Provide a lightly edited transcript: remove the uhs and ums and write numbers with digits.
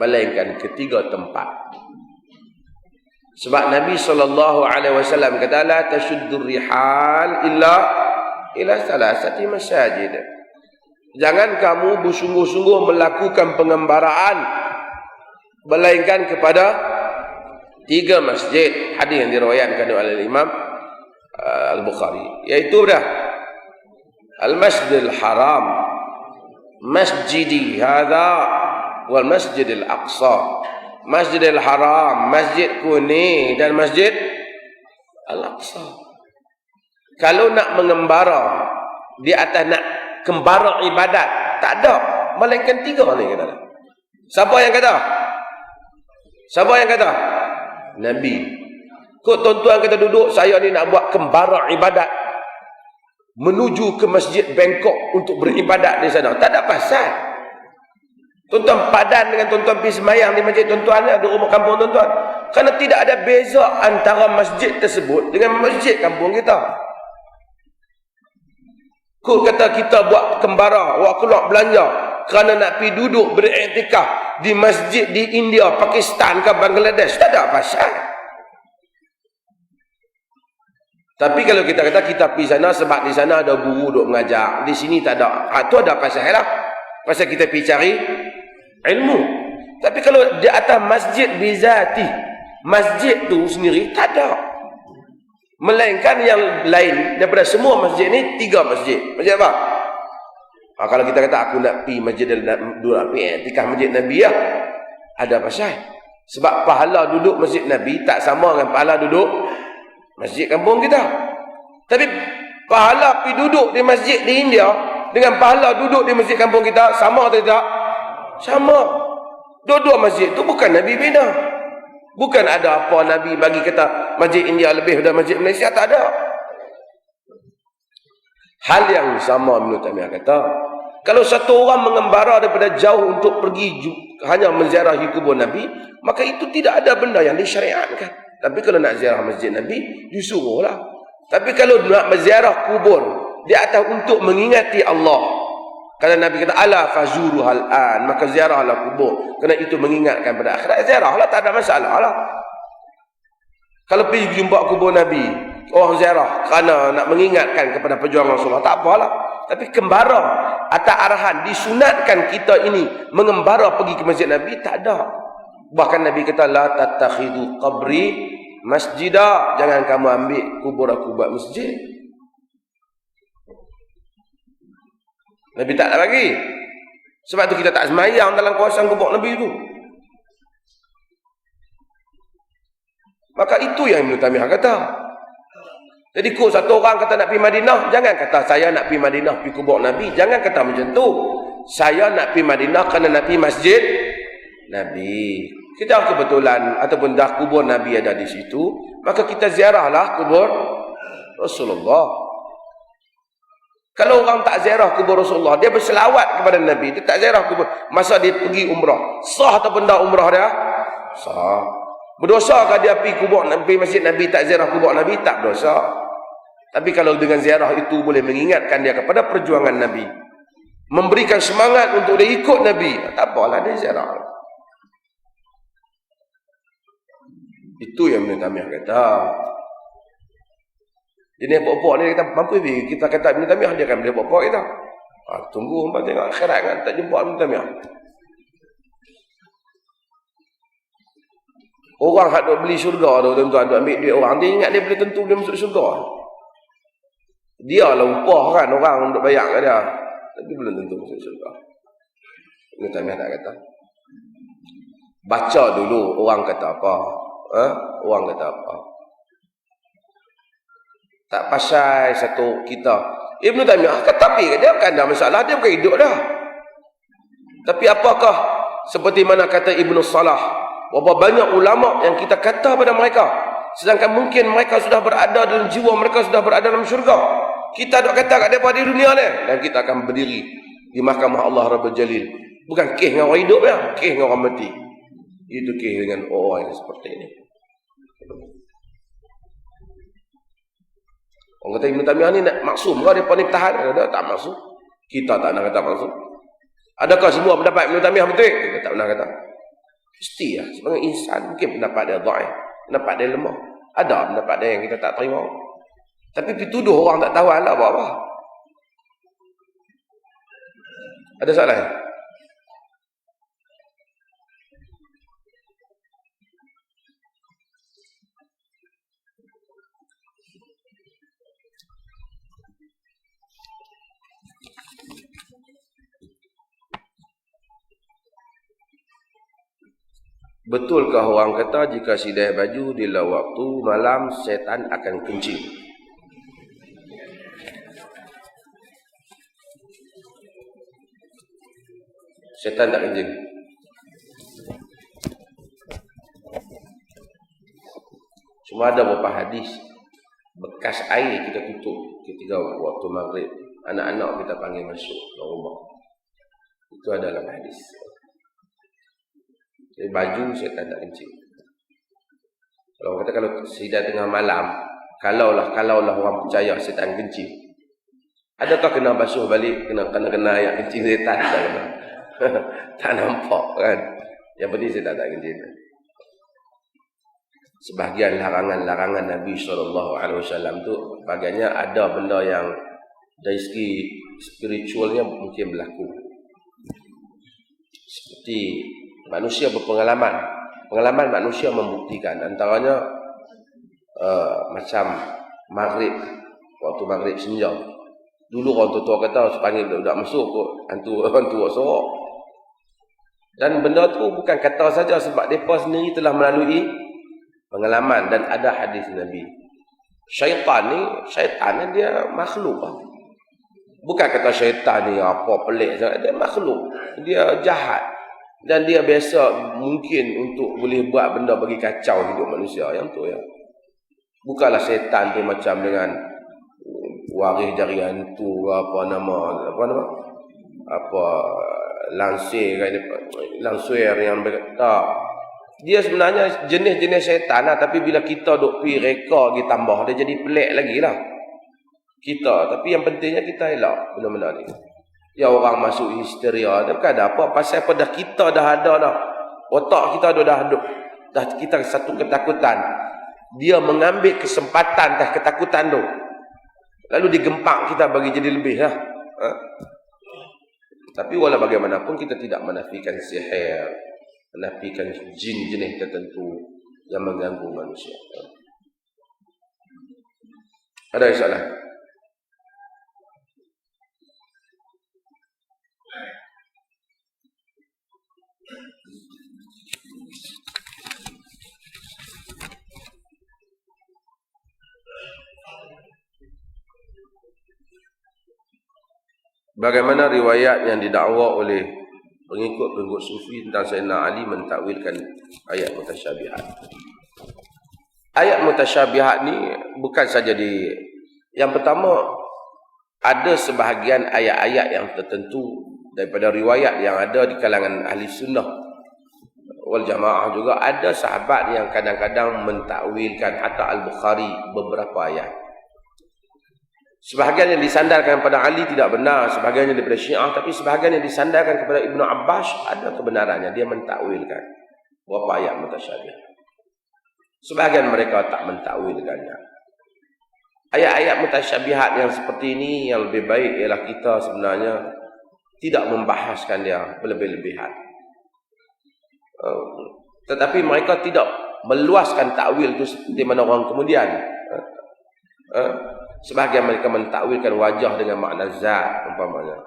melainkan ketiga tempat. Sebab Nabi SAW kata, la tashuddur rihal illa ila salasati masajid. Jangan kamu bersungguh-sungguh melakukan pengembaraan melainkan kepada 3 masjid. Hadis yang diriwayatkan oleh Imam Al-Bukhari, iaitu dah Al-Masjidil Haram, Masjidi hadza wal Masjidil Aqsa. Masjidil Haram, Masjid Kuning dan Masjid Al-Aqsa. Kalau nak mengembara di atas nak kembara ibadat, tak ada, melainkan 3 ni kata. Siapa yang kata? Siapa yang kata? Nabi. Kok tuan-tuan kata duduk, saya ni nak buat kembara ibadat, menuju ke Masjid Bangkok untuk beribadat di sana. Tak ada pasal. Tuan-tuan padan dengan tuan-tuan pergi sembahyang di masjid tuan-tuan di rumah kampung tuan-tuan. Kerana tidak ada beza antara masjid tersebut dengan masjid kampung kita. Kau kata kita buat kembara, buat keluar belanja kerana nak pergi duduk beriktikaf di masjid di India, Pakistan ke Bangladesh. Tak ada pasal. Tapi kalau kita kata kita pergi sana sebab di sana ada guru duk mengajar, di sini tak ada, itu ada pasal lah. Pasal kita pergi cari ilmu. Tapi kalau di atas masjid bizati, masjid tu sendiri tak ada. Melainkan yang lain daripada semua masjid ni 3 masjid. Masjid apa? Kalau kita kata aku nak pergi masjid tikah masjid Nabi ya, ada pasal. Sebab pahala duduk masjid Nabi tak sama dengan pahala duduk masjid kampung kita. Tapi pahala pergi duduk di masjid di India dengan pahala duduk di masjid kampung kita sama atau tidak? Sama. Dua-dua masjid tu bukan Nabi bina. Bukan ada apa Nabi bagi kata masjid India lebih daripada masjid Malaysia, tak ada. Hal yang sama Ibn Taimiyah kata, kalau satu orang mengembara daripada jauh untuk pergi hanya menziarahi kubur Nabi, maka itu tidak ada benda yang disyariatkan. Tapi kalau nak ziarah masjid Nabi, disuruhlah. Tapi kalau nak menziarah kubur di atas untuk mengingati Allah, kata Nabi kata ala fazuruhal an, maka ziarahlah kubur kerana itu mengingatkan pada akhirat. Ziarahlah, tak ada masalah lah. Kalau pergi jumpa kubur Nabi, orang ziarah kerana nak mengingatkan kepada perjuangan Rasulullah, tak apalah. Tapi kembara atas arahan disunatkan kita ini mengembara pergi ke masjid Nabi, tak ada. Bahkan Nabi kata la tattakhidu qabri masjidah, jangan kamu ambil kubur aku buat masjid. Nabi tak nak bagi. Sebab tu kita tak semayang dalam kawasan kubur Nabi tu. Maka itu yang Ibn Taimiyah kata. Jadi kau satu orang kata nak pergi Madinah, jangan kata saya nak pergi Madinah pergi kubur Nabi. Jangan kata macam tu. Saya nak pergi Madinah kerana nak pergi masjid Nabi. Kita kebetulan ataupun dah kubur Nabi ada di situ, maka kita ziarahlah kubur Rasulullah. Kalau orang tak ziarah kubur Rasulullah, dia berselawat kepada Nabi, dia tak ziarah kubur, masa dia pergi umrah, sah ataupun tak umrah dia? Sah. Berdosakah dia pergi kubur Nabi, masjid Nabi, tak ziarah kubur Nabi? Tak berdosa. Tapi kalau dengan ziarah itu boleh mengingatkan dia kepada perjuangan Nabi, memberikan semangat untuk dia ikut Nabi, tak apalah dia ziarah. Itu yang Ibn Taimiyah kata. Jadi pokok-pokok ni kita mampu pergi, kita kata Ibn Taimiyah, dia akan beli pokok kita. Tunggu hangpa tengok akhirat kan, tak jumpa Ibn Taimiyah. Orang hak duk beli syurga tu tuan-tuan, duk ambil duit orang, dia ingat dia boleh tentu dia masuk syurga. Dia lah upah kan orang duk bayar kat dia, tapi belum tentu masuk syurga. Ibn Taimiyah tak kata. Baca dulu orang kata apa. Orang kata apa. Tak pasal satu kita. Ibn Taimiyah kata, tapi dia bukan ada masalah, dia bukan hidup dah. Tapi apakah seperti mana kata Ibn Salah, berapa banyak ulama yang kita kata pada mereka, sedangkan mungkin mereka sudah berada dalam jiwa mereka sudah berada dalam syurga. Kita dok kata kat mereka di dunia ni, dan kita akan berdiri di mahkamah Allah Rabbul Jalil. Bukan kes dengan orang hidup ya, kes dengan orang mati. Itu kes dengan orang yang seperti ini. Orang kata Ibn Taimiyah ni nak maksum ke dia paling tahan? Ada tak maksum? Kita tak nak kata maksum. Adakah semua pendapat Ibn Taimiyah betul? Kita tak pernah kata. Mesti lah. Sebagai insan mungkin pendapat dia dhaif, pendapat dia lemah. Ada pendapat dia yang kita tak terima. Tapi tuduh orang tak tahu Allah buat apa? Ada soalan? Betulkah orang kata jika sidai baju di waktu malam setan akan kencing? Setan tak kencing. Cuma ada beberapa hadis bekas air kita tutup ketika waktu maghrib, anak-anak kita panggil masuk ke rumah. Itu adalah hadis. Jadi baju setan tak kencing. Kalau kata kalau sidai tengah malam, kalaulah orang percaya setan kencing, adakah kena basuh balik, kena air kencing setan? Tak kena. Tak nampak kan. Yang penting setan tak kencing. Sebahagian larangan-larangan Nabi SAW tu bagiannya ada benda yang dari segi spiritualnya mungkin berlaku. Seperti manusia berpengalaman. Pengalaman manusia membuktikan. Antaranya macam maghrib. Waktu maghrib senja. Dulu orang tua kata sepanggil budak masuk kot hantu buat sorok. Dan benda tu bukan kata saja sebab mereka sendiri telah melalui pengalaman dan ada hadis Nabi. Syaitan ni dia makhluk. Bukan kata syaitan ni apa pelik sangat, dia makhluk. Dia jahat. Dan dia biasa mungkin untuk boleh buat benda bagi kacau hidup manusia. Yang tu ya. Bukanlah setan tu macam dengan waris jari hantu langsir yang tak. Dia sebenarnya jenis-jenis setan lah. Tapi bila kita duk pergi reka lagi tambah, dia jadi pelik lagi lah kita. Tapi yang pentingnya kita elak benda-benda ni. Ya orang masuk histeria, dia bukan ada apa. Pasal apa dah kita dah ada dah. Otak kita dah kita satu ketakutan. Dia mengambil kesempatan atas ketakutan tu. Lalu digempak kita bagi jadi lebih lah. Tapi walau bagaimanapun kita tidak menafikan sihir, menafikan jin jenis tertentu yang mengganggu manusia. Ada yang salah? Bagaimana riwayat yang didakwa oleh pengikut-pengikut sufi tentang Sayyidina Ali mentakwilkan ayat mutasyabihat? Ayat mutasyabihat ni bukan saja yang pertama, ada sebahagian ayat-ayat yang tertentu daripada riwayat yang ada di kalangan ahli sunnah wal jamaah juga. Ada sahabat yang kadang-kadang mentakwilkan, hatta Al-Bukhari beberapa ayat. Sebahagian yang disandarkan kepada Ali tidak benar, sebahagian yang daripada Syiah, tapi sebahagian yang disandarkan kepada Ibnu Abbas ada kebenarannya. Dia mentakwilkan beberapa ayat mutasyabih. Sebahagian mereka tak mentakwilkannya. Ayat-ayat mutasyabihat yang seperti ini, yang lebih baik ialah kita sebenarnya tidak membahaskan dia berlebih-lebihan. Tetapi mereka tidak meluaskan takwil itu seperti mana orang kemudian. Sebahagian mereka mentakwilkan wajah dengan makna zat umpamanya.